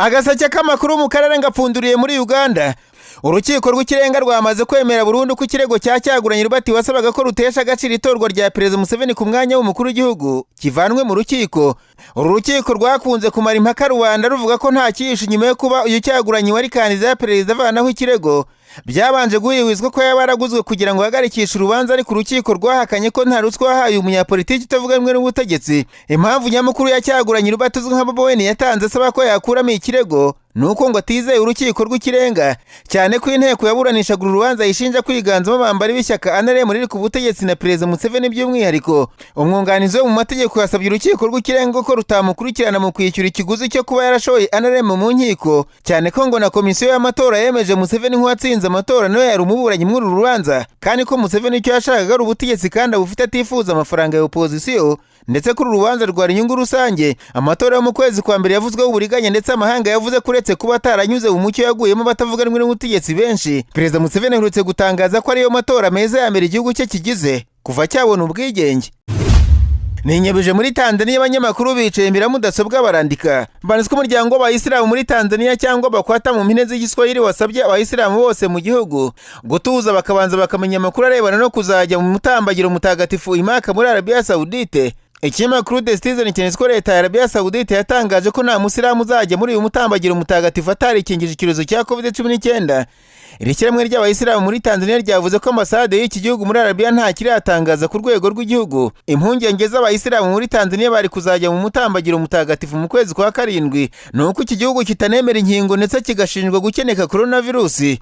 Agaseke k'amakuru mu karere ngapfunduriye muri Uganda. Urukiko rw'ikirenga rwamaze kwemera burundu ku kirego cya Kyagulanyi Robert wasabaga ko rutesha agaciro itorwa rya Perezida Museveni ku mwanya w'umukuru w'igihugu kivanwe mu rukiko. Uru rukiko rwakunze kumara impaka rubanda ruvuga ko nta cyihishe nyuma yo kuba uyu Kyagulanyi wari kandida ya perezida avanaho ikirego. Byabanje guhihizwa ko yaba yaraguzwe kugira ngo hagarikishe urubanza, ariko urukiko rwahakanye ko nta ruswa yahaye umunyapolitiki utavuga rumwe n'ubutegetsi. Impamvu nyamukuru ya Kyagulanyi Robert uzwi nka Bobi Wine yatanze asaba ko yakuramo ikirego nuko ngo atizeye urukiko rw'ikirenga, cyane ko inteko yaburanishaga urubanza yishinja kwiganzamo abambari b'ishyaka NRM riri ku butegetsi na Perezida Museveni by'umwihariko. Umwunganizi we mu mategeko yasabye urukiko rw'ikirenga ko rutamukurikirana mu kwishyura ikiguzi cyo kuba yarashoye NRM mu nkiko, cyane ko ngo na komisiyo y'amatora yemeje Museveni nk'uwatsinze amatora nawe yari umuburanyi muri uru rubanza, kandi ko Museveni icyo yashakaga ari ubutegetsi kandi abufite atifuza amafaranga ya opozisiyo, ndetse kuri urubanza rwari inyungu rusange. Amatora yo mu kwezi kwa mbere yavuzweho uburiganya, ndetse amahanga yavuze ko uretse kuba ataranyuze mu mucyo yaguyemo batavuga rumwe n'ubutegetsi benshi. Perezida Museveni aherutse gutangaza ko ariyo matora meza ya mbere igihugu cye kigize kuva cyabona ubwigenge. Ninyabije muri Tanzania abanyamakuru bicaye imbere ya mudasobwa barandika. Banitswe umuryango w'abayisilamu muri Tanzania cyangwa bakwata mu mpine z'igiswahili wasabye abayisilamu bose mu gihugu gutuza bakabanza bakamenya amakuru arebana no kuzajya mu mutambagiro mutagatifu Imaka muri Arabia Saudite. Ikinyamakuru The Citizen cyanditse ko leta ya Arabia Saudite yatangaje ko nta musilamu uzajya muri uyu mutambagiro mutagatifu atarikingije icyorezo cya COVID-19. Iri shyirahamwe ry'abayisilamu muri Tanzania ryavuze ko ambasade y'iki gihugu muri Arabia nta kiratangaza ku rwego rw'igihugu. Impungenge z'abayisilamu muri Tanzania bari kuzajya mu mutambagiro mutagatifu mu kwezi kwa karindwi nuko iki gihugu kitanemera inkingo ndetse kigashinjwa gukeneka coronavirusi.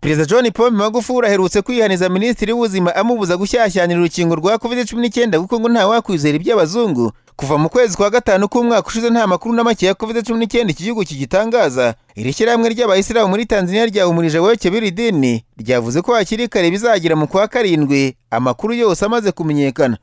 Perezida John Pombe Magufuli aherutse kwihaniza Minisitiri w'Ubuzima amubuza gushyashyanira urukingo rwa COVID-19 kuko ngo nta wakwizera iby'abazungu. Kuva mu kwezi kwa gatanu k'umwaka ushize nta makuru na make ya COVID-19 iki gihugu kigitangaza. Iri shyirahamwe ry'abayisilamu muri Tanzania ryahumurije abayoboke b'iri dini, ryavuze ko hakiri kare bizagira mu kwa karindwi amakuru yose amaze kumenyekana.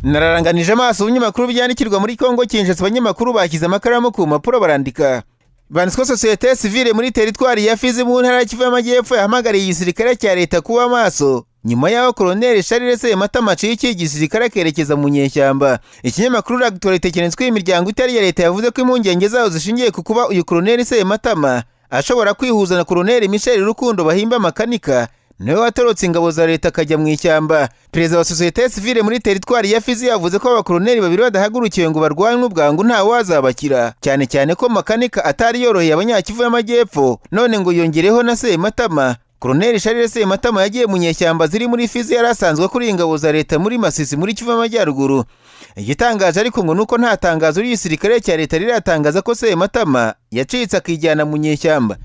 Nararanganije amaso ibinyamakuru byandikirwa muri Kongo Kinshasa. Abanyamakuru bashyize amakaramu ku mpapuro barandika. Banditswe Societe Civile muri teritwari ya Fizi mu ntara ya Kivu y'Amajyepfo yahamagariye igisirikare cya leta kuba maso nyuma y'aho Colonel Charles Sematama ciki igisirikare kerekeza mu nyeshyamba. Ikinyamakuru L'actualité cyanditswe imiryango itari ya leta yavuze ko impungenge zaho zishingiye ku kuba uyu Colonel Sematama ashobora kwihuza na Colonel Michel Rukundo bahimba makanika niwe watorotse ingabo za leta akajya mu ishyamba. Perezida wa Societe Civile muri teritwari ya Fizi yavuze ko abakoloneli babiri badahagurukiwe ngo barwanye n'ubwangu nta wazabakira, cyane cyane ko makanika atari yoroheye abanyakivu y'Amajyepfo, none ngo yongereho na Sematama. Colonel Charles Sematama yagiye mu nyeshyamba ziri muri Fizi yari asanzwe kuri ingabo za leta muri Masisi muri Kivu y'Amajyaruguru. Igitangaje ariko ngo nuko nta tangazo ry'igisirikare cya leta riratangaza ko Sematama yacitse akijyana mu nyeshyamba.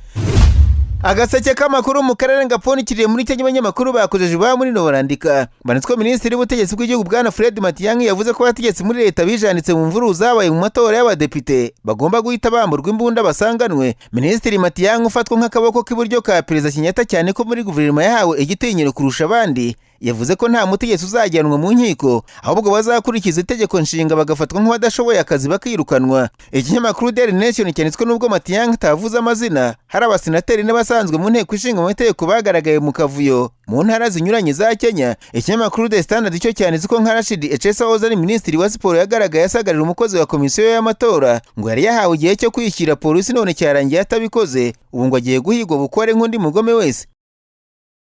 Agaseke k'amakuru mu karere ngapfundikiriye muri Kenya abanyamakuru bakojeje ba muri no barandika. Banitswe Minisitiri w'Ubutegetsi bw'igihugu Bwana Fred Matiang'i yavuze ko abategetsi muri leta bijanditse mu mvuru zabaye mu matora y'abadepite bagomba guhita bamburwa imbunda basanganwe. Minisitiri Matiang'i ufatwa nk'akaboko k'iburyo ka Perezida Kenyatta cyane ko muri guverinoma yahawe igitinyiro kurusha abandi, yavuze ko nta mutegetsi uzajyanwa mu nkiko ahubwo bazakurikiza itegeko nshinga bagafatwa nk'abadashoboye akazi bakirukanwa. Ikinyamakuru Daily Nation cyanditswe n'ubwo Matiang'i atavuze amazina, hari abasenateri n'abasanzwe mu nteko ishinga amategeko bagaragaye mu kavuyo mu ntara zinyuranye za Kenya. Ikinyamakuru The Standard cyo cyanditse ko nka Rashid Echesa wahoze ari minisitiri wa siporo yagaragaye asagarira umukozi wa komisiyo y'amatora ngo yari yahawe igihe cyo kwishyira polisi none cyarangiye atabikoze, ubu ngo agiye guhigwa bukore nk'undi mugome wese.